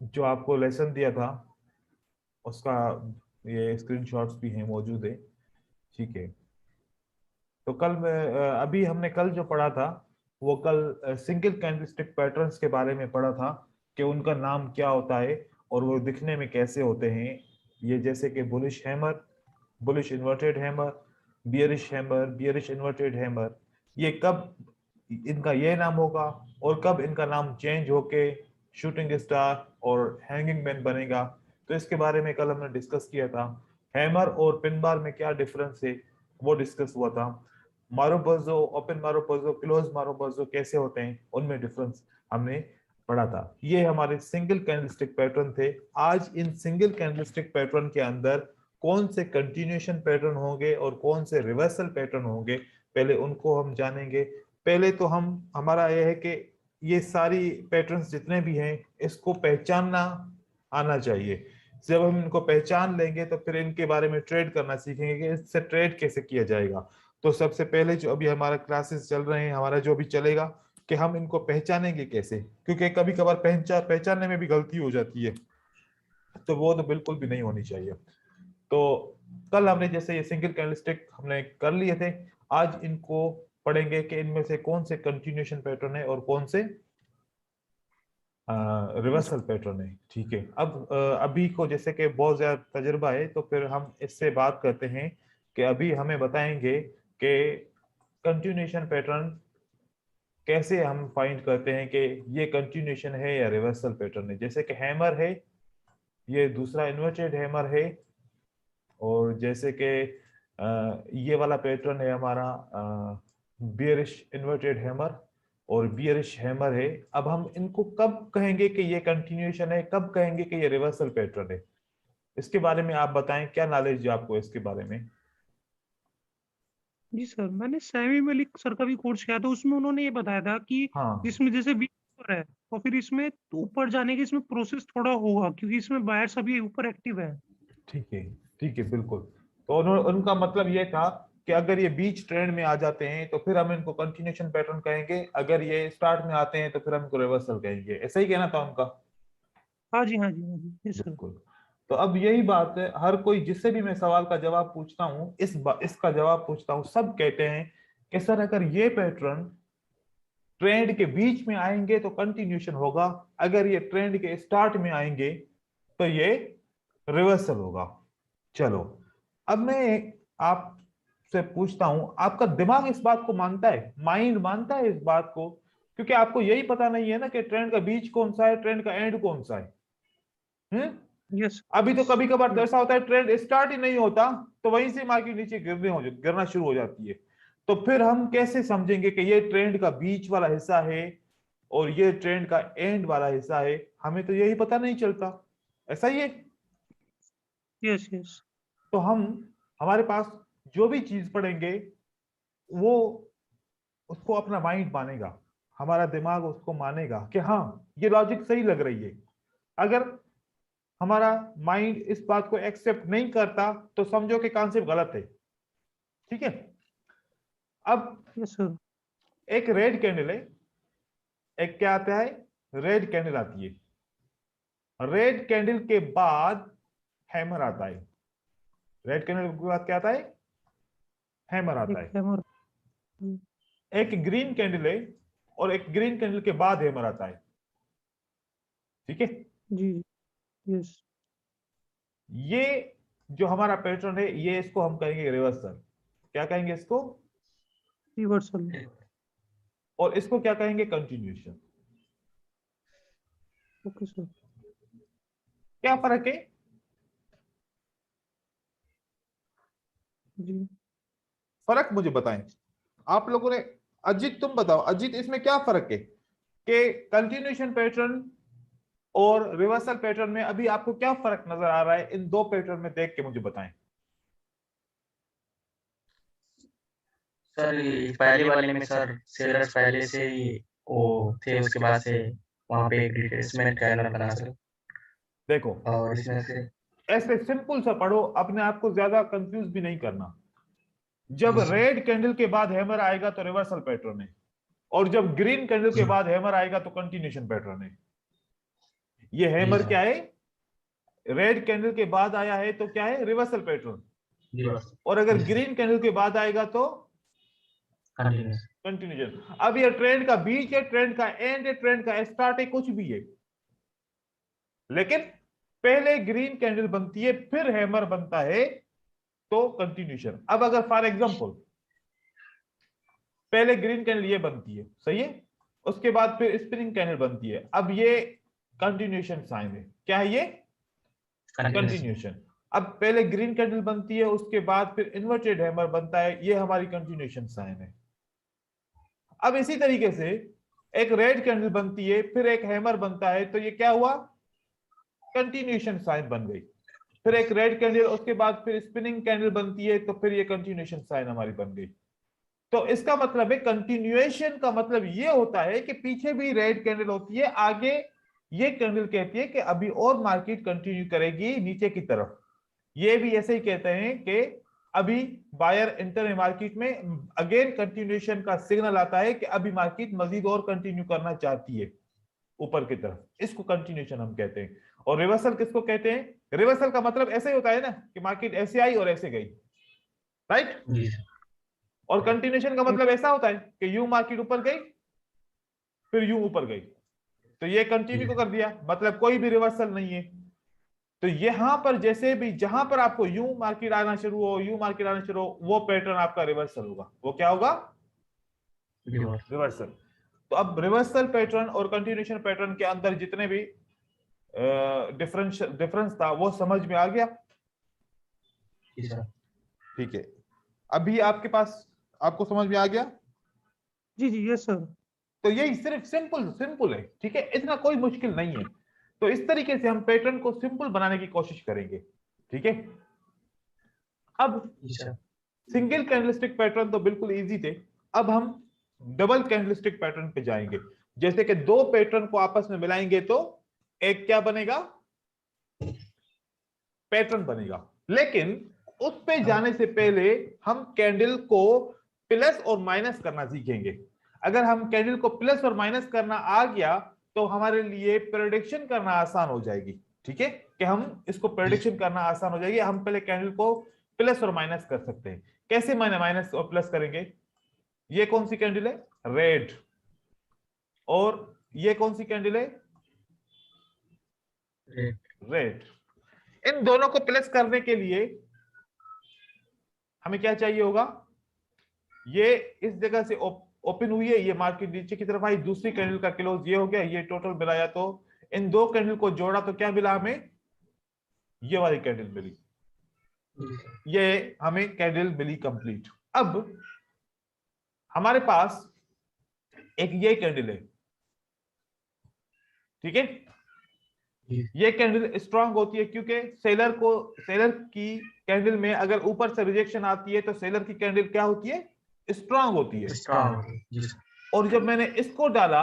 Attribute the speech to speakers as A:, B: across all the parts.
A: जो आपको लेसन दिया था उसका ये स्क्रीनशॉट्स भी हैं, मौजूद है। ठीक है। तो कल मैं अभी हमने कल जो पढ़ा था वो कल सिंगल कैंडलस्टिक पैटर्न्स के बारे में पढ़ा था कि उनका नाम क्या होता है और वो दिखने में कैसे होते हैं। ये जैसे कि bullish hammer, bullish inverted hammer, bearish inverted hammer, ये कब इनका ये नाम होगा और कब इनका नाम चेंज होके शूटिंग स्टार और हैंगिंग मैन बनेगा, तो इसके बारे में कल हमने डिस्कस किया था। हैमर और पिन बार में क्या डिफरेंस है वो डिस्कस हुआ था। मारोबर्जो, ओपन मारोबर्जो, क्लोज मारोबर्जो कैसे होते हैं उनमें डिफरेंस हमने पढ़ा था। ये हमारे सिंगल कैंडलस्टिक पैटर्न थे। आज इन सिंगल कैंडलस्टिक पैटर्न के अंदर कौन से कंटिन्यूएशन पैटर्न होंगे और कौन से रिवर्सल पैटर्न होंगे, पहले उनको हम जानेंगे। पहले तो हम हमारा यह है कि ये सारी पैटर्न्स जितने भी हैं इसको पहचानना आना चाहिए। जब हम इनको पहचान लेंगे तो फिर इनके बारे में ट्रेड करना सीखेंगे कि इससे ट्रेड कैसे किया जाएगा। तो सबसे पहले जो अभी हमारा क्लासेस चल रहे हैं, हमारा जो भी चलेगा कि हम इनको पहचानेंगे कैसे, क्योंकि कभी कभार पहचानने में भी गलती हो जाती है, तो वो तो बिल्कुल भी नहीं होनी चाहिए। तो कल हमने जैसे ये सिंगल कैंडलस्टिक हमने कर लिए थे, आज इनको पढ़ेंगे कि इनमें से कौन से कंटिन्यूएशन पैटर्न है और कौन से रिवर्सल पैटर्न है। ठीक है। अब अभी को जैसे कि बहुत ज्यादा तजुर्बा है तो फिर हम इससे बात करते हैं कि अभी हमें बताएंगे कि कंटिन्यूएशन पैटर्न कैसे हम फाइंड करते हैं कि ये कंटिन्यूएशन है या रिवर्सल पैटर्न है। जैसे कि हैमर है, ये दूसरा इन्वर्टेड हैमर है, और जैसे कि ये वाला पैटर्न है हमारा बियरिश इन्वर्टेड हैमर और बियरिश हैमर है। अब हम इनको कब कहेंगे कि ये कंटिन्यूएशन है, कब कहेंगे कि ये रिवर्सल पैटर्न है, इसके बारे में आप बताएं, क्या नॉलेज है आपको इसके बारे में।
B: जी सर, मैंने सैमी मलिक सर का भी कोर्स किया था, उसमें उन्होंने ये बताया था कि
A: हाँ।
B: इसमें जैसे बी ऊपर है तो फिर इसमें तो ऊपर जाने की इसमें प्रोसेस थोड़ा होगा, क्योंकि इसमें बायर्स अभी ऊपर एक्टिव है।
A: ठीक है। ठीक है, बिल्कुल। तो उनका मतलब ये था कि अगर ये बीच ट्रेंड में आ जाते हैं तो फिर हम इनको कंटिन्यूएशन पैटर्न कहेंगे, अगर ये स्टार्ट में आते हैं तो फिर हम इनको रिवर्सल कहेंगे। ऐसा ही कहना था उनका।
B: हाँ जी, हाँ जी, हाँ जी, यस सर।
A: बिल्कुल। तो अब यही बात है, हर कोई जिससे भी मैं सवाल का जवाब पूछता हूँ, इसका जवाब पूछता हूँ, सब कहते हैं कि सर अगर ये पैटर्न ट्रेंड के बीच में आएंगे तो कंटिन्यूएशन होगा, अगर ये ट्रेंड के स्टार्ट में आएंगे तो ये रिवर्सल होगा। चलो, अब मैं आपसे पूछता हूं, आपका दिमाग इस बात को मानता है, माइंड मानता है इस बात को, क्योंकि आपको यही पता नहीं है ना कि ट्रेंड का बीच कौन सा है, ट्रेंड का एंड कौन सा है। हम्म।
B: यस,
A: अभी तो
B: यस,
A: कभी कभार तो
B: यस,
A: ऐसा होता है ट्रेंड स्टार्ट ही नहीं होता, तो वहीं से मार्केट नीचे गिरना शुरू हो जाती है। तो फिर हम कैसे समझेंगे कि ये ट्रेंड का बीच वाला हिस्सा है और ये ट्रेंड का एंड वाला हिस्सा है, हमें तो यही पता नहीं चलता। ऐसा ही है।
B: यस, यस,
A: तो हम हमारे पास जो भी चीज पढ़ेंगे वो उसको अपना माइंड मानेगा, हमारा दिमाग उसको मानेगा कि हाँ ये लॉजिक सही लग रही है। अगर हमारा माइंड इस बात को एक्सेप्ट नहीं करता तो समझो कि कॉन्सेप्ट गलत है। ठीक है। अब
B: यस सर।
A: एक रेड कैंडल है, एक क्या आता है, रेड कैंडल आती है। रेड कैंडल के बाद हैमर आता है। रेड कैंडल के बाद क्या आता है, हैमर आता
B: एक
A: है।
B: हैमर।
A: एक ग्रीन कैंडल है और एक ग्रीन कैंडल के बाद हैमर आता है। ठीक है।
B: जी, यस,
A: ये जो हमारा पैटर्न है ये इसको हम कहेंगे रिवर्सल। क्या कहेंगे इसको,
B: रिवर्सल।
A: और इसको क्या कहेंगे, कंटिन्यूएशन।
B: Okay sir.
A: क्या फर्क है।
B: जी
A: फर्क मुझे बताएं आप लोगों ने। अजीत तुम बताओ, अजीत इसमें क्या फर्क है कि कंटिन्यूएशन पैटर्न और रिवर्सल पैटर्न में अभी आपको क्या फर्क नजर आ रहा है, इन दो पैटर्न में देख के मुझे बताएं।
C: सर ये पहले वाले में सर सेलर्स पहले से ही वो थे, उसके बाद से वहाँ पे एक रिट्रेसमेंट कैनल बना सर।
A: देखो,
C: और इसमें से
A: ऐसे सिंपल सा पढ़ो, अपने आप को ज्यादा कंफ्यूज भी नहीं करना। जब
C: जी सर।
A: रेड कैंडल के बाद हैमर आएगा तो रिवर्सल पैटर्न है, और जब ग्रीन कैंडल के
C: जी
A: बाद हैमर आएगा तो कंटिन्यूएशन पैटर्न है। ये हैमर
C: सर।
A: क्या है, रेड कैंडल के बाद आया है तो क्या है, रिवर्सल पैटर्न।
C: रिवर्स।
A: और अगर
C: जी सर।
A: ग्रीन कैंडल के बाद आएगा तो
C: कंटिन्यूस।
A: कंटिन्यूशन। अब ये ट्रेंड का बीच है, ट्रेंड का एंड है, ट्रेंड का स्टार्ट है, कुछ भी है, लेकिन पहले ग्रीन कैंडल बनती है फिर हैमर बनता है तो कंटिन्यूशन। अब अगर फॉर एग्जांपल पहले ग्रीन कैंडल ये बनती है, सही है, उसके बाद फिर स्पिनिंग कैंडल बनती है, अब ये कंटिन्यूशन साइन है। क्या है ये,
C: कंटिन्यूस।
A: कंटिन्यूशन। अब पहले ग्रीन कैंडल बनती है, उसके बाद फिर इन्वर्टेड हैमर बनता है, ये हमारी कंटिन्यूशन साइन है। अब इसी तरीके से एक रेड कैंडल बनती है, फिर एक हैमर बनता है, तो ये क्या हुआ, कंटिन्यूशन साइन बन गई। फिर एक रेड कैंडल, उसके बाद फिर स्पिनिंग कैंडल बनती है, तो फिर ये कंटिन्यूशन साइन हमारी बन गई। तो इसका मतलब है कंटिन्यूएशन का मतलब ये होता है कि पीछे भी रेड कैंडल होती है, आगे ये कैंडल कहती है कि अभी और मार्केट कंटिन्यू करेगी नीचे की तरफ। ये भी ऐसे ही कहते हैं कि अभी बायर इंटर है मार्केट में, अगेन कंटिन्यूएशन का सिग्नल आता है कि अभी मार्केट मजीद और कंटिन्यू करना चाहती है ऊपर की तरफ, इसको कंटिन्यूएशन हम कहते हैं। और रिवर्सल किसको कहते हैं, रिवर्सल का मतलब ऐसे ही होता है ना कि मार्केट ऐसे आई और ऐसे गई, राइट।
C: जी सर।
A: और कंटिन्यूएशन का मतलब ऐसा होता है कि यूं मार्केट ऊपर गई फिर यूं ऊपर गई, तो ये कंटिन्यू को कर दिया, मतलब कोई भी रिवर्सल नहीं है। तो यहां पर जैसे भी जहां पर आपको यूं मार्केट आना शुरू हो, यूं मार्केट आना शुरू हो, वो पैटर्न आपका रिवर्सल होगा। वो क्या होगा,
C: रिवर्स।
A: रिवर्सल। तो अब रिवर्सल पैटर्न और कंटिन्यूएशन पैटर्न के अंदर जितने भी डिफरेंस था वो समझ में आ गया।
C: जी सर।
A: ठीक है, अभी आपके पास, आपको समझ में आ गया।
B: जी जी यस सर।
A: तो यही सिर्फ सिंपल सिंपल है, ठीक है, इतना कोई मुश्किल नहीं है। तो इस तरीके से हम पैटर्न को सिंपल बनाने की कोशिश करेंगे, ठीक है। अब
C: जी सर।
A: सिंगल कैंडलस्टिक पैटर्न तो बिल्कुल इजी थे, अब हम डबल कैंडलस्टिक पैटर्न पे जाएंगे। जैसे कि दो पैटर्न को आपस में मिलाएंगे तो एक क्या बनेगा, पैटर्न बनेगा। लेकिन उस पे जाने से पहले हम कैंडल को प्लस और माइनस करना सीखेंगे। अगर हम कैंडल को प्लस और माइनस करना आ गया तो हमारे लिए प्रेडिक्शन करना आसान हो जाएगी, ठीक है, कि हम इसको प्रेडिक्शन करना आसान हो जाएगी। हम पहले कैंडल को प्लस और माइनस कर सकते हैं। कैसे माइनस और प्लस करेंगे, ये कौन सी कैंडल है, रेड, और ये कौन सी कैंडल है,
C: रेड।
A: रेड। इन दोनों को प्लस करने के लिए हमें क्या चाहिए होगा, ये इस जगह से ओपन हुई है, ये मार्केट नीचे की तरफ आई, दूसरी कैंडल का क्लोज ये हो गया, ये टोटल मिलाया तो इन दो कैंडल को जोड़ा तो क्या मिला हमें, ये वाली कैंडल मिली,
C: जी सर।
A: ये हमें कैंडल मिली कंप्लीट। अब हमारे पास एक ये कैंडल है, ठीक है,
C: जी।
A: ये कैंडल स्ट्रांग होती है क्योंकि सेलर की कैंडल में अगर ऊपर से रिजेक्शन आती है तो सेलर की कैंडल क्या होती है, स्ट्रांग होती है।
C: स्ट्रांग। जी सर।
A: और जब मैंने इसको डाला,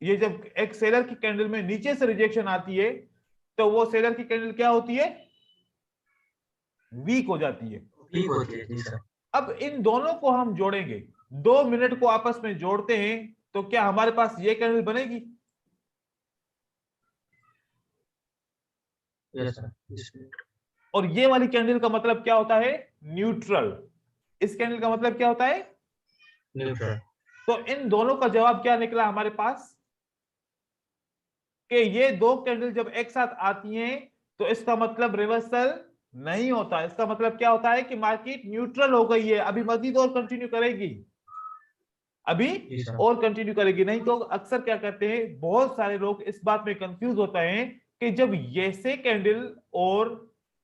A: ये जब एक सेलर की कैंडल में नीचे से रिजेक्शन आती है तो वो सेलर की कैंडल क्या होती है, वीक हो जाती है।
C: वीक होती है। जी सर।
A: अब इन दोनों को हम जोड़ेंगे, 2 मिनट को आपस में जोड़ते हैं तो क्या हमारे पास ये कैंडल बनेगी,
C: यस सर।
A: और ये वाली कैंडल का मतलब क्या होता है, न्यूट्रल। इस कैंडल का मतलब क्या होता है,
C: न्यूट्रल।
A: तो इन दोनों का जवाब क्या निकला हमारे पास, कि ये दो कैंडल जब एक साथ आती हैं तो इसका मतलब रिवर्सल नहीं होता। इसका मतलब क्या होता है कि मार्केट न्यूट्रल हो गई है, अभी मजीद और कंटिन्यू करेगी, अभी
C: जी सर।
A: और कंटिन्यू करेगी। नहीं तो अक्सर क्या करते हैं, बहुत सारे लोग इस बात में कंफ्यूज होते हैं कि जब ऐसे कैंडल और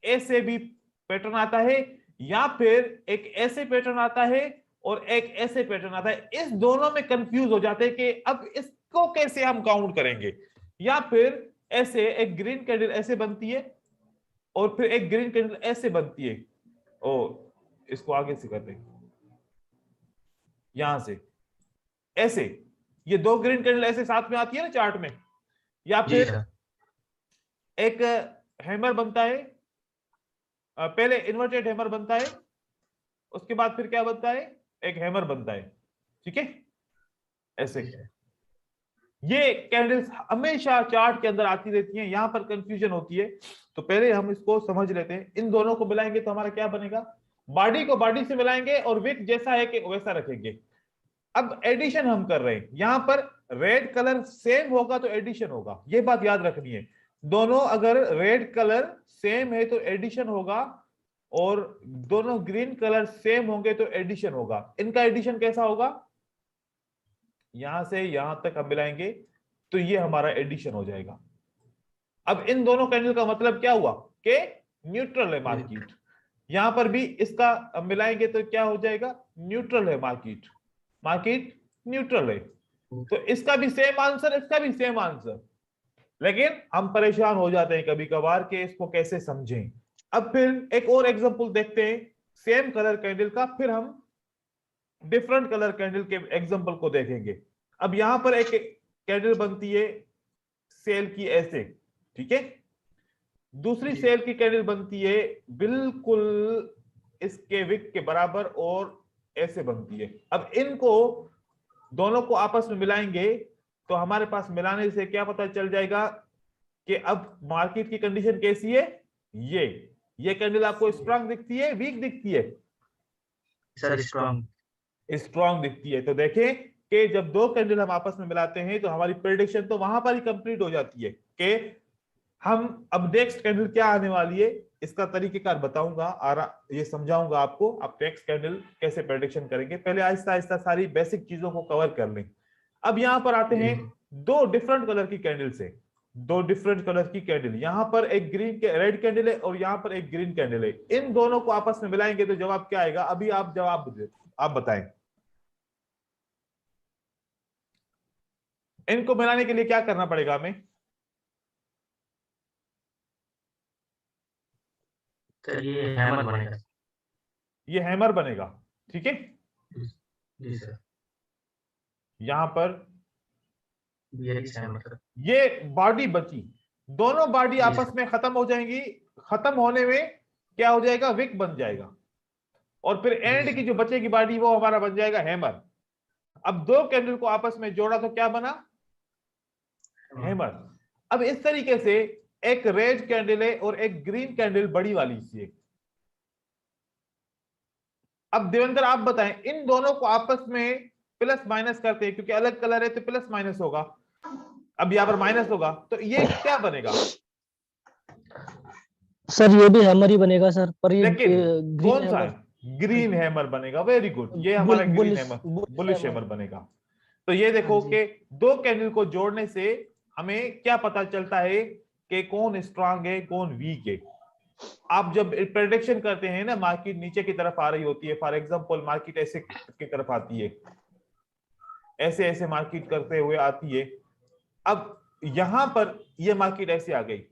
A: ऐसे भी पैटर्न आता है, या फिर एक ऐसे पैटर्न आता है और एक ऐसे पैटर्न आता है, इस दोनों में कंफ्यूज हो जाते हैं कि अब इसको कैसे हम काउंट करेंगे। या फिर ऐसे एक ग्रीन कैंडल ऐसे बनती है और फिर एक ग्रीन कैंडल ऐसे बनती है, और इसको आगे से कर दें, यहां से ऐसे, ये दो ग्रीन कैंडल ऐसे साथ में आती है ना चार्ट में। या
C: जी
A: फिर
C: सर।
A: एक हैमर बनता है, पहले इन्वर्टेड हैमर बनता है, उसके बाद फिर क्या बनता है, एक हैमर बनता है, ठीक है, ऐसे। ये कैंडल्स हमेशा चार्ट के अंदर आती रहती हैं, यहां पर कंफ्यूजन होती है। तो पहले हम इसको समझ लेते हैं। इन दोनों को मिलाएंगे तो हमारा क्या बनेगा, बॉडी को बॉडी से मिलाएंगे और विक जैसा है कि वैसा रखेंगे। अब एडिशन हम कर रहे हैं, यहां पर रेड कलर सेम होगा तो एडिशन होगा, ये बात याद रखनी है। दोनों अगर रेड कलर सेम है तो एडिशन होगा, और दोनों ग्रीन कलर सेम होंगे तो एडिशन होगा। इनका एडिशन कैसा होगा, यहां से यहां तक हम मिलाएंगे तो ये हमारा एडिशन हो जाएगा। अब इन दोनों कैंडल का मतलब क्या हुआ कि न्यूट्रल है मार्केट। यहां पर भी इसका मिलाएंगे तो क्या हो जाएगा, न्यूट्रल है मार्केट, मार्केट न्यूट्रल है। तो इसका भी सेम आंसर, इसका भी सेम आंसर, लेकिन हम परेशान हो जाते हैं कभी कभार कि इसको कैसे समझें। अब फिर एक और एग्जांपल देखते हैं सेम कलर कैंडल का, फिर हम डिफरेंट कलर कैंडल के एग्जांपल को देखेंगे। अब यहां पर एक कैंडल बनती है सेल की ऐसे, ठीक है, दूसरी सेल की कैंडल बनती है बिल्कुल इसके विक के बराबर और ऐसे बनती है। अब इनको दोनों को आपस में मिलाएंगे तो हमारे पास मिलाने से क्या पता चल जाएगा कि अब मार्केट की कंडीशन कैसी है। ये कैंडल आपको स्ट्रांग दिखती है, वीक दिखती है,
C: सर स्ट्रॉन्ग
A: स्ट्रांग दिखती है। तो देखें कि जब दो कैंडल हम आपस में मिलाते हैं तो हमारी प्रेडिक्शन तो वहां पर ही कंप्लीट हो जाती है कि हम अब नेक्स्ट कैंडल क्या आने वाली है, इसका तरीकेकार बताऊंगा, ये समझाऊंगा आपको आप नेक्स्ट कैंडल कैसे प्रेडिक्शन करेंगे। पहले आहिस्ता आहिस्ता सारी बेसिक चीजों को कवर कर लें। अब यहां पर आते हैं दो डिफरेंट कलर की कैंडल से, दो डिफरेंट कलर की कैंडल, यहां पर एक ग्रीन रेड कैंडल है और यहां पर एक ग्रीन कैंडल है। इन दोनों को आपस में मिलाएंगे तो जवाब क्या आएगा, अभी आप जवाब आप बताएं। इनको मिलाने के लिए क्या करना पड़ेगा हमें,
C: सर ये हैमर बनेगा।
A: ये हैमर बनेगा, ठीक है।
C: जी सर,
A: यहां पर
C: ये हैमर सर।
A: ये बॉडी बची, दोनों बॉडी
C: जी
A: आपस में खत्म हो जाएंगी, खत्म होने में क्या हो जाएगा, विक बन जाएगा, और फिर एंड की जो बचेगी बॉडी वो हमारा बन जाएगा हैमर। अब दो कैंडल को आपस में जोड़ा तो क्या बना, हैमर। अब इस तरीके से एक रेड कैंडल है और एक ग्रीन कैंडल बड़ी वाली सी। अब देवेंद्र आप बताएं, इन दोनों को आपस में प्लस माइनस करते हैं क्योंकि अलग कलर है तो प्लस माइनस होगा, अब यहां पर माइनस होगा, तो ये क्या बनेगा,
D: सर ये भी हैमर ही बनेगा सर, पर ये
A: लेकिन
D: ग्रीन
A: कौन सा
D: हैमर,
A: है, ग्रीन हैमर बनेगा। वेरी गुड, ये हमारा ग्रीन हैमर, बुलिश हैमर बनेगा। तो ये देखो कि दो कैंडल को जोड़ने से हमें क्या पता चलता है कि कौन स्ट्रांग है कौन वीक है। आप जब प्रेडिक्शन करते हैं ना, मार्केट नीचे की तरफ आ रही होती है, फॉर एग्जांपल मार्केट ऐसे की तरफ आती है, ऐसे ऐसे मार्केट करते हुए आती है। अब यहां पर ये मार्केट ऐसे आ गई,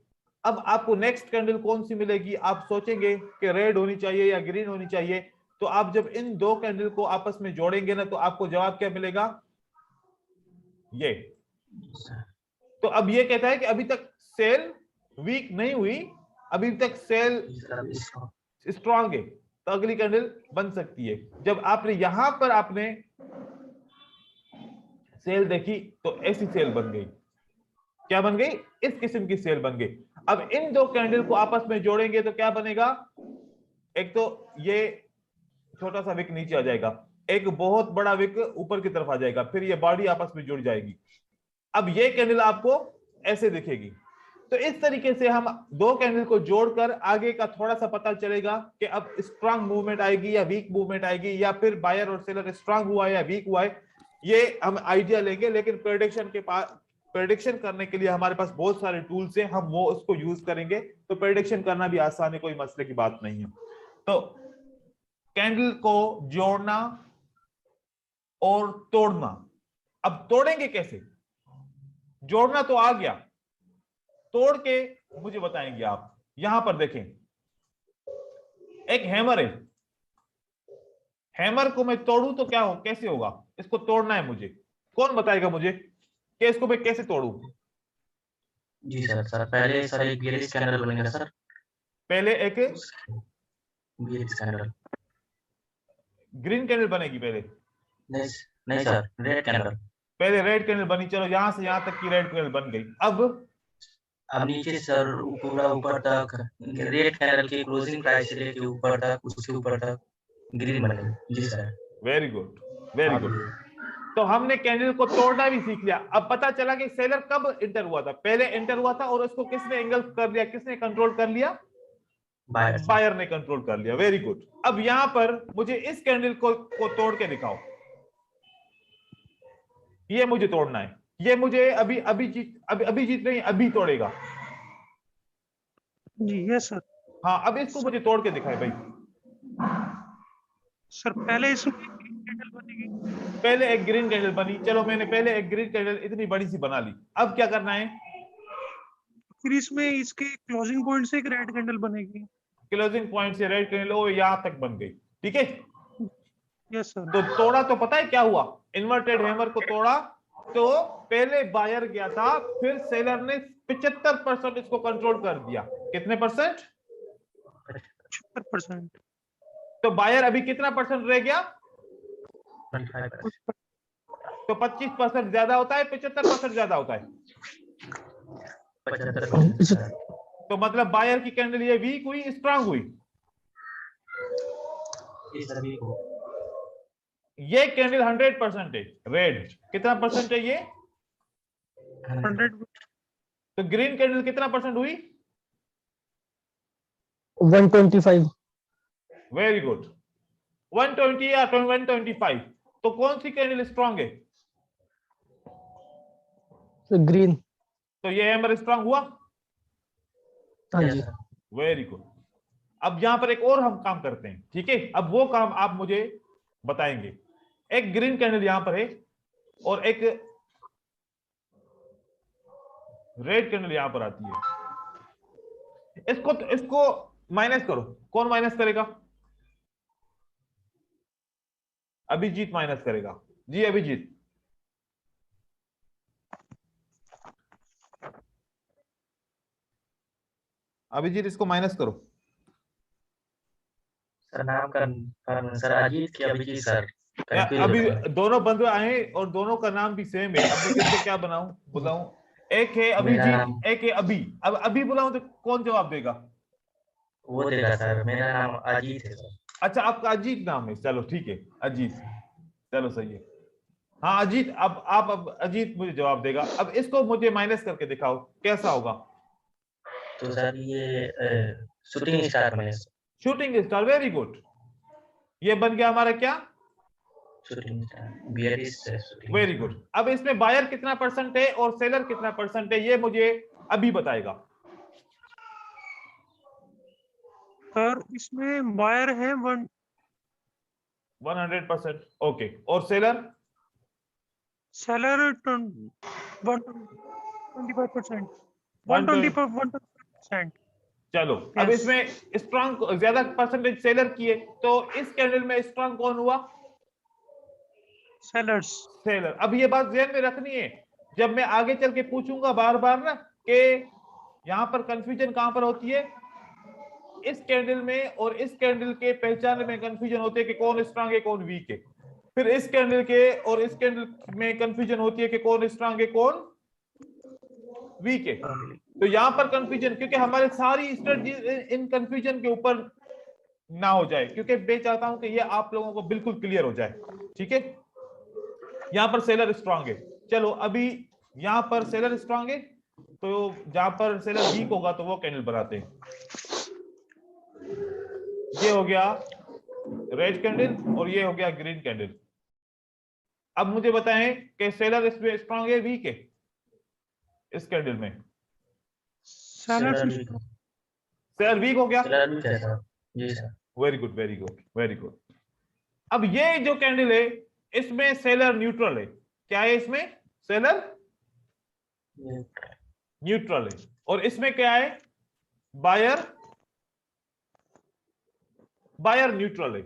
A: अब आपको नेक्स्ट कैंडल कौन सी मिलेगी, आप सोचेंगे कि रेड होनी चाहिए या ग्रीन होनी चाहिए। तो आप जब इन दो कैंडल को आपस में जोड़ेंगे ना तो आपको जवाब क्या मिलेगा, ये। तो अब ये कहता है कि अभी तक सेल वीक नहीं हुई, अभी तक सेल स्ट्रांग है, तो अगली कैंडल बन सकती है। जब आपने यहां पर आपने सेल देखी तो ऐसी सेल बन गई, क्या बन गई, इस किस्म की सेल बन गई। अब इन दो कैंडल को आपस में जोड़ेंगे तो क्या बनेगा, एक तो ये छोटा सा विक नीचे आ जाएगा, एक बहुत बड़ा विक ऊपर की तरफ आ जाएगा, फिर ये बॉडी आपस में जुड़ जाएगी। अब ये कैंडल आपको ऐसे दिखेगी। तो इस तरीके से हम दो कैंडल को जोड़कर आगे का थोड़ा सा पता चलेगा कि अब स्ट्रांग मूवमेंट आएगी या वीक मूवमेंट आएगी, या फिर बायर और सेलर स्ट्रांग हुआ है या वीक हुआ है, ये हम आइडिया लेंगे। लेकिन प्रेडिक्शन करने के लिए हमारे पास बहुत सारे टूल्स हैं, हम वो उसको यूज करेंगे। तो प्रेडिक्शन करना भी आसान है, कोई मसले की बात नहीं है। तो कैंडल को जोड़ना और तोड़ना, अब तोड़ेंगे कैसे, जोड़ना तो आ गया, तोड़ के मुझे बताएंगे आप। यहां पर देखें एक हैमर है, हैमर को मैं तोड़ूं तो क्या हो, कैसे होगा, इसको तोड़ना है मुझे, कौन बताएगा मुझे कि इसको मैं कैसे तोड़ूं।
C: जी सर, पहले सर एक बेयरिश कैंडल बनेगा सर,
A: पहले एक
C: बेयरिश कैंडल,
A: ग्रीन कैंडल बनेगी पहले,
C: नहीं सर, रेड कैंडल,
A: पहले रेड कैंडल बनी, चलो यहां से यहां तक की रेड कैंडल बन गई। अब
C: नीचे सर पूरा ऊपर तक रेड कैंडल के क्लोजिंग प्राइस से लेके ऊपर तक, उसके ऊपर तक ग्रीन बन गई। जी सर।
A: वेरी गुड, वेरी
C: हाँ
A: गुड।
C: जी।
A: तो हमने कैंडल को तोड़ना भी सीख लिया। अब पता चला कि सेलर कब इंटर हुआ था, पहले इंटर हुआ था और उसको किसने एंगल कर लिया, किसने कंट्रोल कर लिया,
C: बायर
A: बायर ने कंट्रोल कर लिया। Very good. अब यहां पर मुझे इस कैंडल को तोड़ के दिखाओ, ये मुझे तोड़ना है, ये मुझे अभी जीत नहीं, अभी तोड़ेगा।
B: जी यस सर।
A: हाँ, अब इसको मुझे तोड़ के दिखाए भाई।
B: सर पहले इसमें ग्रीन कैंडल बनेगी।
A: पहले एक ग्रीन कैंडल बनी, चलो मैंने पहले एक ग्रीन कैंडल इतनी बड़ी सी बना ली। अब क्या करना है,
B: फिर इसमें इसके क्लोजिंग पॉइंट से एक रेड कैंडल बनेगी।
A: क्लोजिंग पॉइंट से रेड कैंडल वो यहां तक बन गई। ठीक है,
B: यस सर।
A: तो तोड़ा तो पता है क्या हुआ, इन्वर्टेड हैमर को तोड़ा तो पहले बायर गया था, फिर सेलर ने 75% इसको कंट्रोल कर दिया। कितने परसेंट,
B: 76%।
A: तो बायर अभी कितना परसेंट रह गया,
C: 25%।
A: तो 25% ज्यादा होता है, 75% ज्यादा होता है।
C: 75%।
A: तो मतलब बायर की कैंडल ये वीक हुई, स्ट्रांग हुई।
C: ये सभी को
A: ये कैंडल 100% है, रेड कितना परसेंट है ये,
B: 100।
A: तो ग्रीन कैंडल कितना परसेंट हुई,
D: 125।
A: वेरी गुड, 120 या 125। तो कौन सी कैंडल स्ट्रांग है,
D: ग्रीन।
A: तो ये हैमर स्ट्रांग हुआ।
D: हाँ जी।
A: Very good. अब यहां पर एक और हम काम करते हैं, ठीक है, अब वो काम आप मुझे बताएंगे। एक ग्रीन कैंडल यहां पर है और एक रेड कैंडल यहां पर आती है। इसको माइनस करो, कौन माइनस करेगा, अभिजीत माइनस करेगा। जी अभिजीत, अभिजीत इसको माइनस करो।
C: सर नाम का सर अजीत की अभिजीत सर कंफ्यूज
A: अभी
C: होता है।
A: दोनों बंदे आए और दोनों का नाम भी सेम है, अब मैं किसको क्या बनाऊं बुलाऊं, एक है
C: मेरा
A: अभिजीत,
C: नाम
A: एक है अभी। अब अभी बुलाऊं तो कौन जवाब देगा,
C: वो देगा सर। मेरा नाम अजीत है सर।
A: अच्छा आपका अजीत नाम है, चलो ठीक है अजीत, चलो सही है। हाँ अजीत, अब अजीत मुझे जवाब देगा। अब इसको मुझे माइनस करके दिखाओ कैसा होगा,
C: तो सर ये शूटिंग स्टार बने sir.
A: Shooting star, very good. ये बन गया हमारा क्या,
C: shooting star bearish shooting
A: very
C: star.
A: Good. अब इसमें बायर कितना परसेंट है और सेलर कितना परसेंट है, ये मुझे अभी बताएगा।
B: सर इसमें बायर है
A: 100%, ओके, और सेलर,
B: सेलर 125%। 120%।
A: चलो अब
B: यस।
A: इसमें स्ट्रांग ज्यादा परसेंटेज सेलर की है, तो इस कैंडल में स्ट्रांग कौन हुआ,
B: सेलर्स।
A: सेलर। अब ये बात ध्यान में रखनी है, जब मैं आगे चल के पूछूंगा बार बार ना कि यहां पर कंफ्यूजन कहां पर होती है, इस कैंडल में और इस कैंडल के पहचान में कंफ्यूजन होती है कि कौन स्ट्रांग है कौन वीक है, फिर इस कैंडल के और इस कैंडल में कंफ्यूजन होती है कि कौन स्ट्रांग है कौन वीक है। तो यहां पर कंफ्यूजन, क्योंकि हमारे सारी स्ट्रेटजी इन कंफ्यूजन के ऊपर ना हो जाए, क्योंकि मैं चाहता हूं कि ये आप लोगों को बिल्कुल क्लियर हो जाए। ठीक है, यहां पर सेलर स्ट्रांग है, चलो अभी यहां पर सेलर स्ट्रांग है, तो जहां पर सेलर वीक होगा तो वो कैंडल बनाते हैं। ये हो गया रेड कैंडल और ये हो गया ग्रीन कैंडल। अब मुझे बताएं कि सेलर इसमें स्ट्रांग है वीक है, इस कैंडल में
B: सेलर्स
A: सेलर वीक हो गया,
C: सेलर भी कैसा? जी sir.
A: Very good very good very good. अब ये जो कैंडल है इसमें सेलर न्यूट्रल है, क्या है इसमें, सेलर न्यूट्रल है, और इसमें क्या है, बायर, बायर न्यूट्रल है।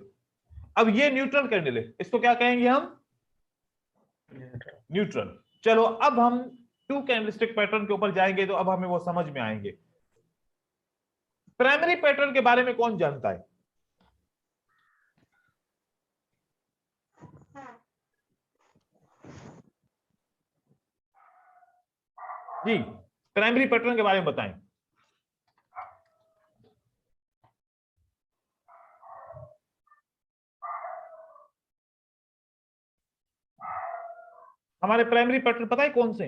A: अब ये न्यूट्रल कैंडल है, इसको क्या कहेंगे हम, न्यूट्रल। चलो अब हम टू कैंडलस्टिक पैटर्न के ऊपर जाएंगे तो अब हमें वो समझ में आएंगे। प्राइमरी पैटर्न के बारे में कौन जानता है, जी, प्राइमरी पैटर्न के बारे में बताएं। हमारे प्राइमरी पैटर्न पता है कौन से?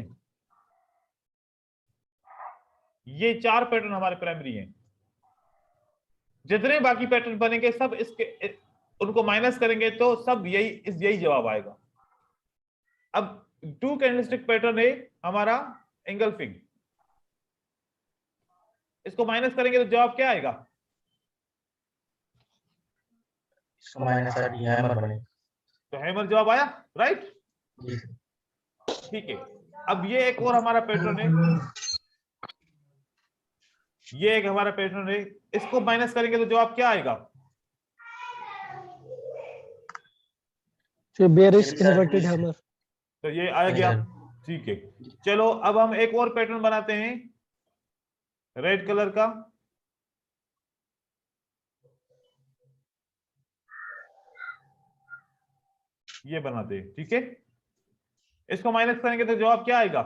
A: ये 4 पैटर्न हमारे प्राइमरी हैं। जितने बाकी पैटर्न बनेंगे सब इसके, उनको माइनस करेंगे तो सब यही जवाब आएगा। अब 2 कैंडलस्टिक पैटर्न है हमारा एंगल्फिंग, इसको माइनस करेंगे तो जवाब क्या आएगा?
C: इसको माइनस सर ये हैमर बने।
A: तो हैमर जवाब आया, राइट?
C: जी
A: ठीक है। अब ये एक और हमारा पैटर्न है, ये एक हमारा पैटर्न है, इसको माइनस करेंगे तो जवाब क्या आएगा?
D: bearish inverted hammer.
A: तो ये आ गया। ठीक है, चलो अब हम एक और पैटर्न बनाते हैं रेड कलर का। ये बनाते हैं, ठीक है। इसको माइनस करेंगे तो जवाब क्या आएगा?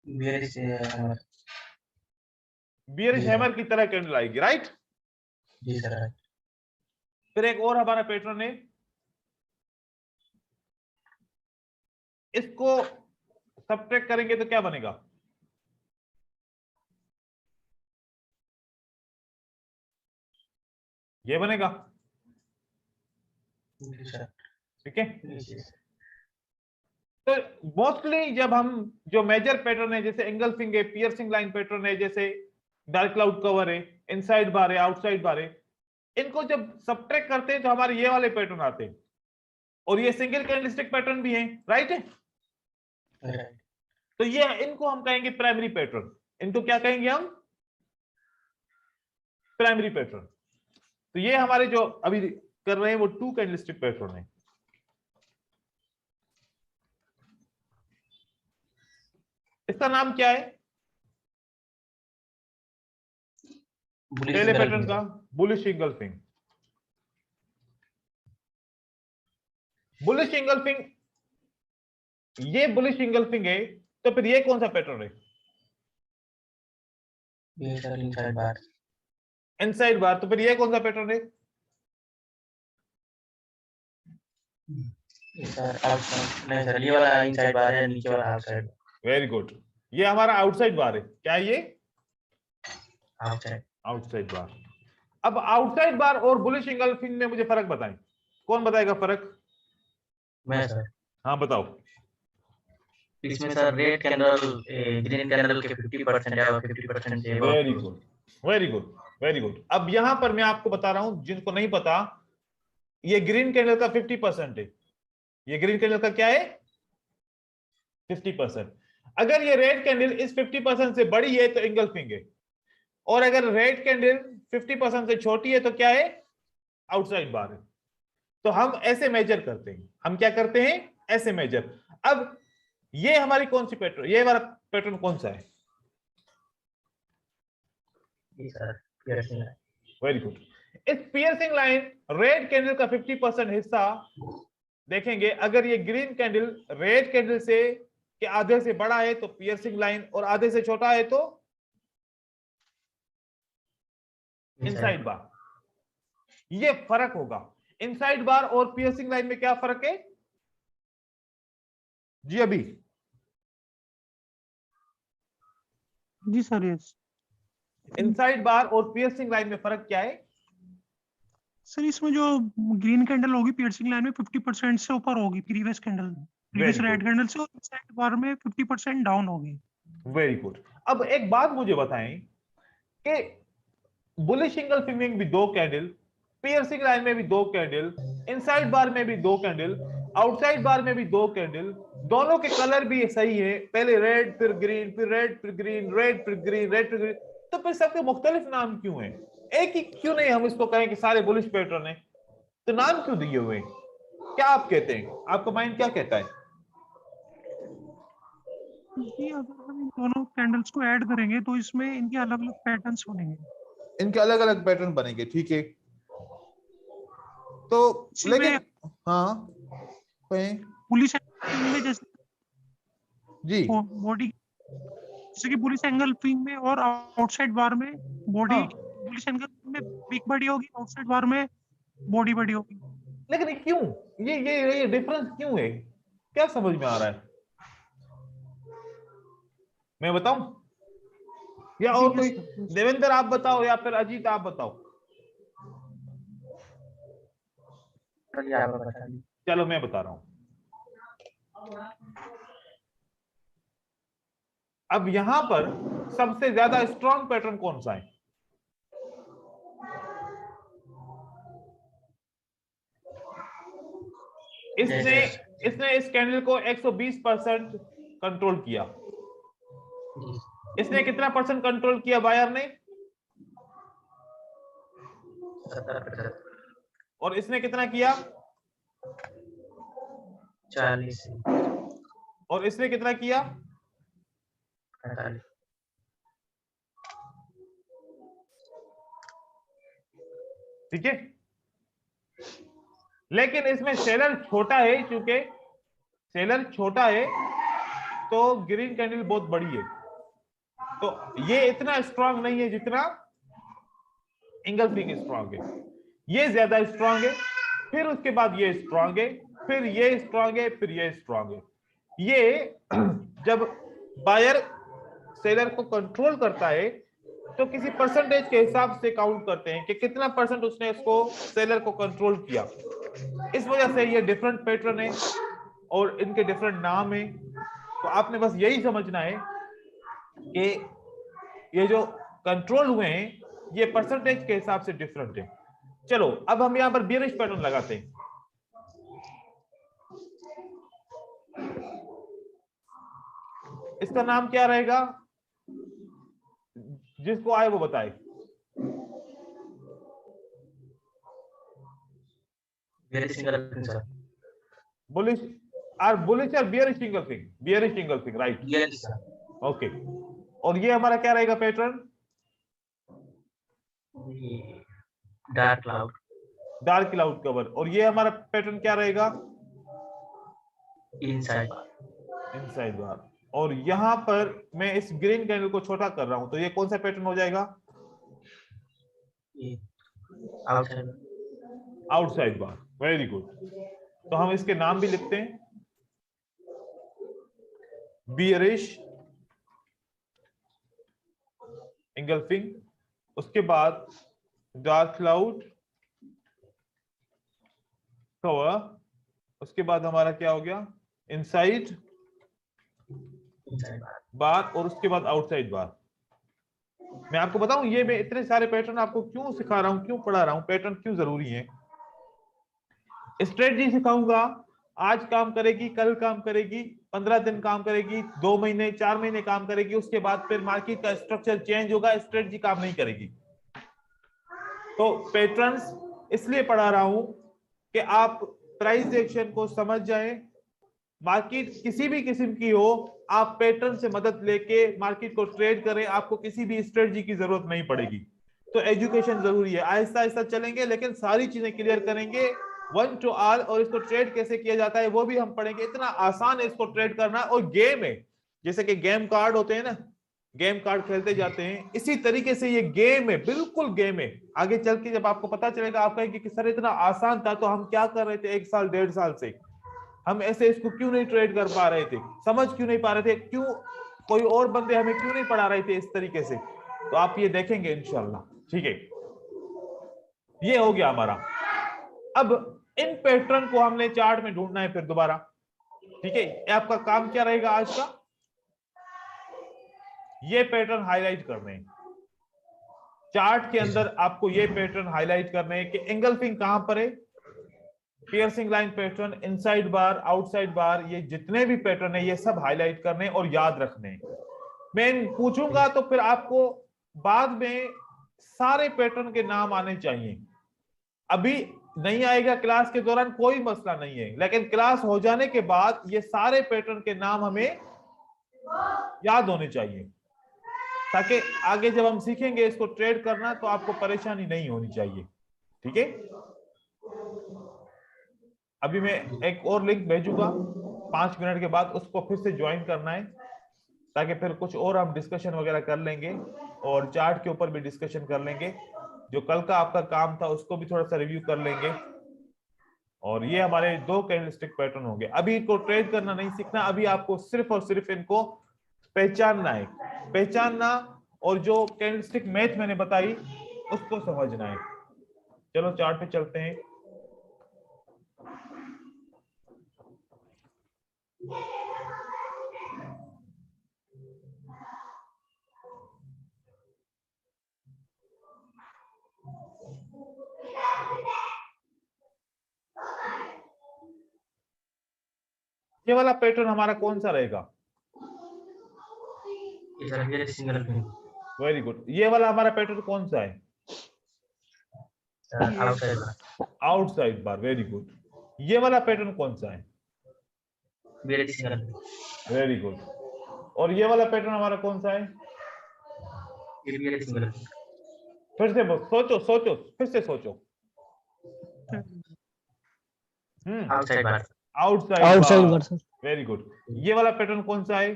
C: Bearish hammer.
A: बियरिश हैमर की तरह कैंडल आएगी, राइट?
C: जी सर।
A: फिर एक और हमारा पैटर्न है, इसको सब्ट्रैक्ट करेंगे तो क्या बनेगा? ये बनेगा, ठीक है। तो मोस्टली जब हम जो मेजर पैटर्न है जैसे एंगल्फिंग है, पियर्सिंग लाइन पैटर्न है, जैसे डार्क क्लाउड कवर है, इनसाइड बार है, आउटसाइड बार है, इनको जब सब्ट्रैक्ट करते हैं तो हमारे ये वाले पैटर्न आते हैं, और ये सिंगल कैंडलस्टिक पैटर्न भी है, राइट है? तो ये इनको हम कहेंगे प्राइमरी पैटर्न। इनको क्या कहेंगे हम? Primary pattern. तो ये हमारे जो अभी कर रहे हैं वो 2 कैंडलस्टिक पैटर्न है। इसका नाम क्या है पहले पैटर्न का? Bullish engulfing. बुलिश इंगल्फिंग, ये बुलिश इंगल्फिंग है, तो फिर ये कौन सा पैटर्न है?
C: इनसाइड बार।
A: इनसाइड बार, तो फिर ये कौन सा पैटर्न है?
C: सर आउटसाइड नहीं सर, ये वाला इनसाइड बार है, नीचे वाला आउटसाइड।
A: वेरी गुड, ये हमारा आउटसाइड बार है। क्या है ये?
C: आउटसाइड।
A: आउटसाइड बार। अब आउटसाइड बार और बुलिश इंगल्फिंग में मुझे फर्क बताएं, कौन बताएगा फर्क?
C: मैं सर।
A: हाँ बताओ।
C: इसमें sir red candle green candle के 50% है और 50% है।
A: Very good, very good, very good. अब यहां पर मैं आपको बता रहा हूं, जिनको नहीं पता, ये ग्रीन कैंडल का 50% है। ये ग्रीन कैंडल का क्या है? 50%। अगर ये रेड कैंडल इस 50% से बड़ी है तो इंगल्फिंग है, और अगर रेड कैंडल 50% से छोटी है तो क्या है? आउटसाइड बार है। तो हम ऐसे मेजर करते हैं। हम क्या करते हैं? ऐसे मेजर। अब ये हमारी कौन सी पैटर्न, ये हमारा पैटर्न कौन सा है? Very good. इस पियर्सिंग लाइन रेड कैंडल का 50% हिस्सा देखेंगे। अगर ये ग्रीन कैंडल रेड कैंडल से के आधे से बड़ा है तो पियर्सिंग लाइन, और आधे से छोटा है तो इनसाइड बार। ये फर्क होगा। इनसाइड बार और पियर्सिंग लाइन में क्या फर्क है जी? अभी
B: जी सर, यस।
A: इनसाइड बार और पियर्सिंग लाइन में फर्क क्या है
B: सर? इसमें जो ग्रीन कैंडल होगी पियर्सिंग लाइन में 50% से ऊपर होगी प्रीवियस कैंडल में, प्रीवियस रेड कैंडल से, और इनसाइड बार में 50% डाउन होगी।
A: Very good. अब एक बात मुझे बताएं कि बुलिश इंगल्फिंग में भी 2 कैंडल, पियर्सिंग लाइन में भी 2 कैंडल, इनसाइड बार में भी 2 कैंडल, आउटसाइड बार में भी 2 कैंडल, दोनों के कलर भी सही है, पहले रेड फिर ग्रीन, फिर रेड फिर ग्रीन, रेड फिर ग्रीन, रेड फिर ग्रीन, तो फिर सबके मुख्तलिफ नाम क्यों हैं? एक ही क्यों नहीं हम इसको कहें कि सारे बुलिश पैटर्न है? तो नाम क्यों दिए हुए हैं? क्या आप कहते हैं? आपका माइंड क्या कहता है?
B: जी, अगर हम इन दोनों कैंडल्स को ऐड करेंगे तो इसमें इनके अलग अलग पैटर्न्स बनेंगे।
A: इनके अलग अलग पैटर्न बनेंगे, ठीक है। तो लेकिन हाँ,
B: पुलिस में जैसे
A: जी
B: बॉडी, जैसे कि बुलिश एंगल्फिंग में और आउटसाइड बार में बॉडी,
A: हाँ।
B: बुलिश एंगल्फिंग में विक बड़ी होगी, आउटसाइड बार में बॉडी बड़ी होगी।
A: लेकिन ये क्यों, ये डिफरेंस क्यों है, क्या समझ में आ रहा है, मैं बताऊं या
B: जी
A: और
B: yes,
A: कोई?
B: sir.
A: देवेंद्र आप बताओ या फिर अजीत आप बताओ।
C: चलिए आप बता दीजिए।
A: चलो मैं बता रहा हूं। अब यहां पर सबसे ज्यादा स्ट्रॉन्ग पैटर्न कौन सा है? इसने इसने इस कैंडल को 120% कंट्रोल किया। इसने कितना परसेंट कंट्रोल किया बायर ने?
C: 70%,
A: और इसने कितना किया?
C: 40,
A: और इसने कितना किया?
C: 48,
A: ठीक है, लेकिन इसमें सेलर छोटा है, चूंकि सेलर छोटा है तो ग्रीन कैंडल बहुत बड़ी है, तो ये इतना स्ट्रांग नहीं है जितना इंगल्फिंग स्ट्रांग है। ये ज्यादा स्ट्रांग है, फिर उसके बाद ये स्ट्रांग है, फिर ये स्ट्रांग है, फिर ये स्ट्रांग है। ये जब बायर सेलर को कंट्रोल करता है तो किसी परसेंटेज के हिसाब से काउंट करते हैं कि कितना परसेंट उसने इसको सेलर को कंट्रोल किया। इस वजह से ये डिफरेंट पैटर्न है और इनके डिफरेंट नाम है। तो आपने बस यही समझना है कि ये जो कंट्रोल हुए हैं ये परसेंटेज के हिसाब से डिफरेंट है। चलो अब हम यहां पर बियरिश पैटर्न लगाते हैं। इसका नाम क्या रहेगा, जिसको आए वो बताए।
C: वेरी सिंगल सर,
A: बुलिश और bearish engulfing? Bearish engulfing, right,
C: ये सर,
A: ओके। और ये हमारा क्या रहेगा pattern?
C: Dark cloud,
A: dark cloud cover. और ये हमारा पैटर्न क्या रहेगा?
C: इनसाइड,
A: इनसाइड बार। और यहां पर मैं इस ग्रीन कैंडल को छोटा कर रहा हूं तो ये कौन सा पैटर्न हो जाएगा?
C: आउटसाइड,
A: आउटसाइड बार, वेरी गुड। तो हम इसके नाम भी लिखते हैं, बियरिश इंगल्फिंग, उसके बाद डार्क क्लाउड कवर, उसके बाद हमारा क्या हो गया? इनसाइड बार, और उसके बाद आउटसाइड बार। मैं आपको बताऊं ये मैं इतने सारे पैटर्न आपको क्यों सिखा रहा हूं, क्यों पढ़ा रहा हूं, पैटर्न क्यों जरूरी है। स्ट्रेटजी सिखाऊंगा, आज काम करेगी, कल काम करेगी, 15 दिन काम करेगी, 2 महीने 4 महीने काम करेगी, उसके बाद फिर मार्केट का स्ट्रक्चर चेंज होगा, स्ट्रेटजी काम नहीं करेगी। तो पैटर्न्स इसलिए पढ़ा रहा हूं कि आप प्राइस एक्शन को समझ जाएं। मार्केट किसी भी किस्म की हो, आप पैटर्न से मदद लेके मार्केट को ट्रेड करें, आपको किसी भी स्ट्रेटजी की जरूरत नहीं पड़ेगी। तो एजुकेशन जरूरी है, आहिस्ता आहिस्ता चलेंगे लेकिन सारी चीजें क्लियर करेंगे, वन टू ऑल। और इसको ट्रेड कैसे किया जाता है वो भी हम पढ़ेंगे। इतना आसान है इसको ट्रेड करना, और गेम है, जैसे कि गेम कार्ड होते हैं ना, गेम कार्ड खेलते जाते हैं, इसी तरीके से ये गेम है, बिल्कुल गेम है। आगे चल के जब आपको पता चलेगा आप कहेंगे कि सर इतना आसान था तो हम क्या कर रहे थे 1 साल 1.5 साल से, हम ऐसे इसको क्यों नहीं ट्रेड कर पा रहे थे, समझ क्यों नहीं पा रहे थे, क्यों कोई और बंदे हमें क्यों नहीं पढ़ा रहे थे इस तरीके से। तो आप ये देखेंगे इंशाल्लाह, ठीक है। ये हो गया हमारा। अब इन पैटर्न को हमने चार्ट में ढूंढना है फिर दोबारा, ठीक है। आपका काम क्या रहेगा आज का, ये पैटर्न हाईलाइट करने हैं चार्ट के अंदर, आपको ये पैटर्न हाईलाइट करने हैं कि एंगल्फिंग कहां पर है, पियर्सिंग लाइन पैटर्न, इनसाइड बार, आउटसाइड बार, ये जितने भी पैटर्न है ये सब हाईलाइट करने और याद रखने। मैं पूछूंगा तो फिर आपको बाद में सारे पैटर्न के नाम आने चाहिए। अभी नहीं आएगा क्लास के दौरान कोई मसला नहीं है, लेकिन क्लास हो जाने के बाद ये सारे पैटर्न के नाम हमें याद होने चाहिए, ताकि आगे जब हम सीखेंगे इसको ट्रेड करना तो आपको परेशानी नहीं होनी चाहिए, ठीक है। अभी मैं एक और लिंक भेजूंगा, 5 मिनट के बाद उसको फिर से ज्वाइन करना है, ताकि फिर कुछ और हम डिस्कशन वगैरह कर लेंगे और चार्ट के ऊपर भी डिस्कशन कर लेंगे। जो कल का आपका काम था उसको भी थोड़ा सा रिव्यू कर लेंगे। और ये हमारे 2 कैंडलस्टिक पैटर्न होंगे। अभी इनको ट्रेड करना नहीं सीखना, अभी आपको सिर्फ और सिर्फ इनको पहचानना है, पहचानना, और जो कैंडलस्टिक मैथ मैंने बताई उसको समझना है। चलो चार्ट पे चलते हैं। ये वाला पैटर्न हमारा कौन सा रहेगा?
C: Single finger,
A: very good. ये वाला हमारा पैटर्न कौन सा है?
C: आउटसाइड बार,
A: आउटसाइड बार, वेरी गुड। ये वाला पैटर्न कौन सा है?
C: Single,
A: very good. और ये वाला पैटर्न हमारा कौन सा है?
C: सिंगल,
A: फिर से सोचो, सोचो, फिर से सोचो।
C: आउटसाइड बार,
D: आउटसाइड बार सर।
A: Very good. ये वाला पैटर्न कौन सा है?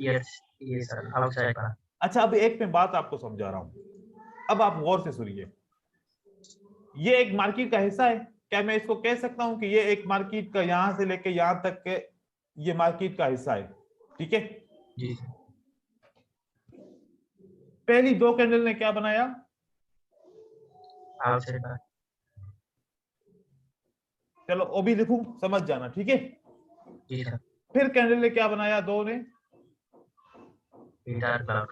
C: ये सर आउटसाइड बार।
A: अच्छा, अभी एक मैं बात आपको समझा रहा हूं, अब आप गौर से सुनिए। ये एक मार्केट का हिस्सा है। क्या मैं इसको कह सकता हूं कि ये एक मार्केट का यहां से लेके यहां तक के ये मार्केट का हिस्सा है? ठीक है
C: जी।
A: पहली 2 कैंडल ने क्या बनाया?
C: आउटसाइड बार,
A: चलो वो भी लिखूं, समझ जाना, ठीक है।
C: जी सर।
A: फिर कैंडल ने क्या बनाया? 2 ने
C: डार्क क्लाउड,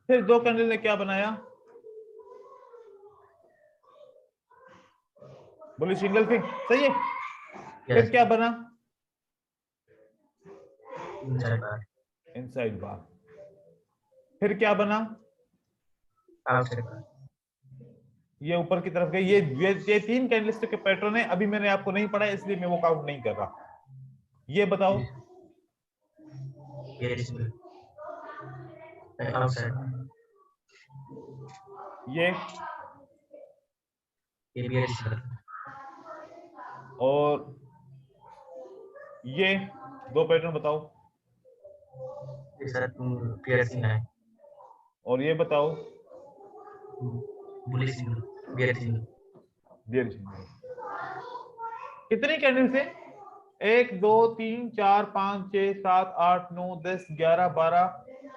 A: फिर 2 कैंडल ने क्या बनाया? बोली सिंगल फिंग, सही है। फिर क्या बना?
C: इनसाइड बार,
A: इनसाइड बार। फिर क्या बना?
C: आउटसाइड बार,
A: ये ऊपर की तरफ गई। ये 3 कैंडलस्टिक के पैटर्न है। अभी मैंने आपको नहीं पढ़ा इसलिए मैं वो काउंट नहीं कर रहा। ये बताओ।
C: सिंगल, आउटसाइड,
A: ये
C: सिंगल,
A: और ये 2 पैटर्न बताओ।
C: सर पियर्सिंग है,
A: और ये बताओ।
C: बुलिश सिंगल, पियर्सिंग,
A: कितनी कैंडल से? 1 2 3 4 5 6 7 8 9 10 11 12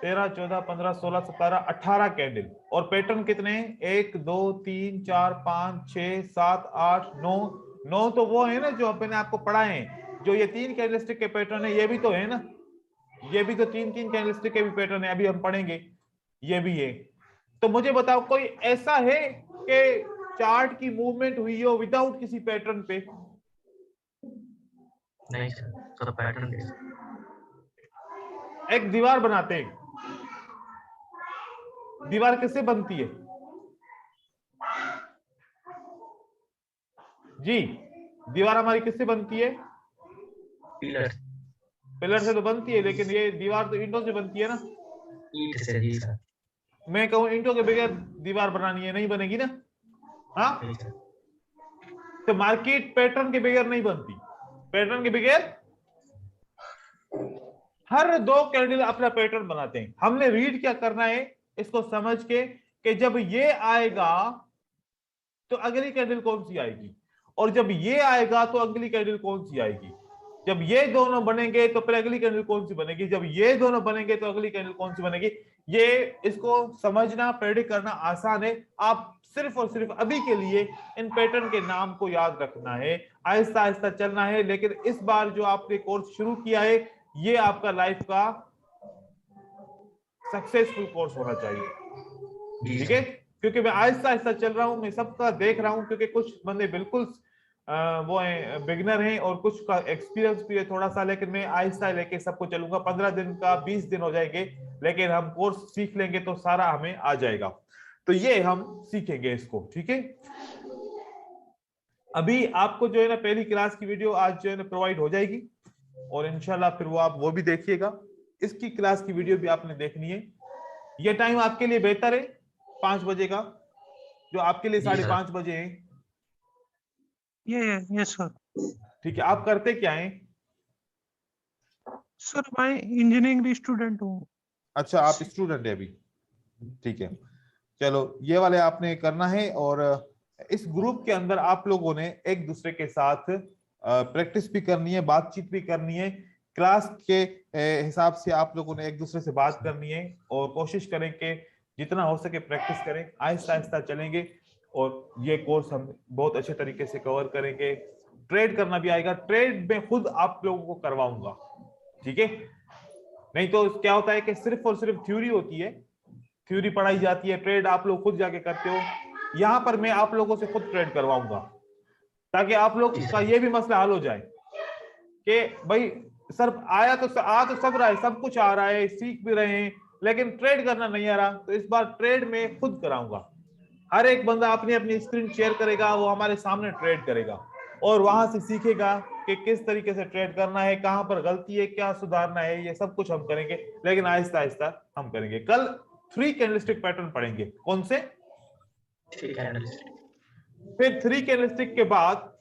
A: 13 14 15 16 17 18 कैंडल। और पैटर्न कितने हैं? 1 2 3 4 5 6 7 8 9 9 तो वो है ना जो मैंने आपको पढ़ाए हैं। जो ये 3 कैंडलस्टिक के पैटर्न है ये भी तो है ना, ये भी तो 3 कैंडलस्टिक के भी पैटर्न है, अभी हम पढ़ेंगे। ये भी है। तो मुझे बताओ कोई ऐसा है कि चार्ट की मूवमेंट हुई हो विदाउट किसी पैटर्न पे?
C: नहीं सर, तो पैटर्न
A: एक दीवार बनाते हैं, दीवार किससे बनती है जी? दीवार हमारी किससे बनती है?
C: पिलर,
A: पिलर से तो बनती है, लेकिन ये दीवार तो ईंटों से बनती है ना।
C: ईंट से, जी सर।
A: मैं कहूं ईंटों के बगैर दीवार बनानी है, नहीं बनेगी ना? हाँ,
C: जी सर।
A: तो मार्केट पैटर्न के बगैर नहीं बनती। पैटर्न के बगैर हर 2 कैंडल अपना पैटर्न बनाते हैं। हमने रीड क्या करना है इसको समझ के कि जब ये आएगा तो अगली कैंडल कौन सी आएगी, और जब ये आएगा तो अगली कैंडल कौन सी आएगी। जब ये दोनों बनेंगे तो फिर अगली कैंडल कौन सी बनेगी, जब ये दोनों बनेंगे तो अगली कैंडल कौन सी बनेगी। ये इसको समझना, प्रेडिक्ट करना आसान है। आप सिर्फ और सिर्फ अभी के लिए इन पैटर्न के नाम को याद रखना है, आहिस्ता आहिस्ता चलना है। लेकिन इस बार जो आपने कोर्स शुरू किया है ये आपका लाइफ का सक्सेसफुल कोर्स होना चाहिए, ठीक है। क्योंकि मैं आहिस्ता आहिस्ता चल रहा हूं, मैं सबका देख रहा हूं, क्योंकि कुछ बंदे बिल्कुल वो हैं, बिगिनर हैं, और कुछ का एक्सपीरियंस भी है थोड़ा सा। लेकिन मैं आहिस्ता लेके सबको चलूंगा। 15 दिन का 20 दिन हो जाएंगे, लेकिन हम कोर्स सीख लेंगे तो सारा हमें आ जाएगा। तो ये हम सीखेंगे इसको, ठीक है। अभी आपको जो है ना पहली क्लास की वीडियो आज जो है ना प्रोवाइड हो जाएगी, और इंशाल्लाह फिर वो आप वो भी देखिएगा। इसकी क्लास की वीडियो भी आपने देखनी है। ये टाइम आपके लिए बेहतर है 5 बजे का, जो आपके लिए 5:30 बजे है।
B: ये यस सर।
A: ठीक है, आप करते क्या हैं?
B: सर मैं इंजीनियरिंग स्टूडेंट हूँ।
A: अच्छा, आप स्टूडेंट है अभी, ठीक है। चलो, ये वाले आपने करना है। और इस ग्रुप के अंदर आप लोगों ने एक दूसरे के साथ प्रैक्टिस भी करनी है, बातचीत भी करनी है। क्लास के हिसाब से आप लोगों ने एक दूसरे से बात करनी है और कोशिश करें कि जितना हो सके प्रैक्टिस करें। आहिस्ता आहिस्ता चलेंगे और ये कोर्स हम बहुत अच्छे तरीके से कवर करेंगे। ट्रेड करना भी आएगा, ट्रेड में खुद आप लोगों को करवाऊंगा, ठीक है। नहीं तो क्या होता है कि सिर्फ और सिर्फ थ्योरी होती है, थ्योरी पढ़ाई जाती है, ट्रेड आप लोग खुद जाके करते हो। यहां पर मैं आप लोगों से खुद ट्रेड करवाऊंगा ताकि आप लोग का ये भी मसला हल हो जाए कि भाई सर आ तो सब रहा है, सब कुछ आ रहा है, सीख भी रहे हैं, लेकिन ट्रेड करना नहीं आ रहा। तो इस बार ट्रेड में खुद कराऊंगा। हर एक बंदा अपनी अपनी स्क्रीन शेयर करेगा, वो हमारे सामने ट्रेड करेगा और वहां से सीखेगा कि किस तरीके से ट्रेड करना है, कहां पर गलती है, क्या सुधारना है। ये सब कुछ हम करेंगे, लेकिन आहिस्ता आहिस्ता हम करेंगे। कल 3 कैंडलस्टिक पैटर्न पढ़ेंगे। कौन से?
C: 3 कैंडलस्टिक।
A: फिर 3 कैंडलस्टिक के बाद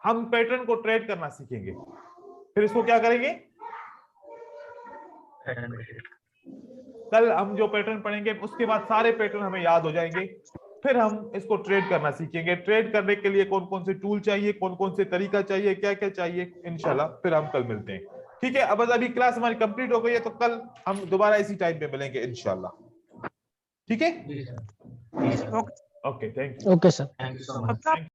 A: हम पैटर्न को ट्रेड करना सीखेंगे। फिर इसको क्या करेंगे? कल हम जो पैटर्न पढ़ेंगे उसके बाद सारे पैटर्न हमें याद हो जाएंगे। फिर हम इसको ट्रेड करना सीखेंगे। ट्रेड करने के लिए कौन कौन से टूल चाहिए, कौन कौन से तरीका चाहिए, क्या क्या चाहिए, इंशाल्लाह फिर हम कल मिलते हैं। ठीक है, अब बस अभी क्लास हमारी कंप्लीट हो गई है, तो कल हम दोबारा इसी टाइम पे मिलेंगे इंशाल्लाह। ठीक है,
C: जी sir.
A: Okay, thank you.
D: Okay sir.
C: Thank you so much.
B: अब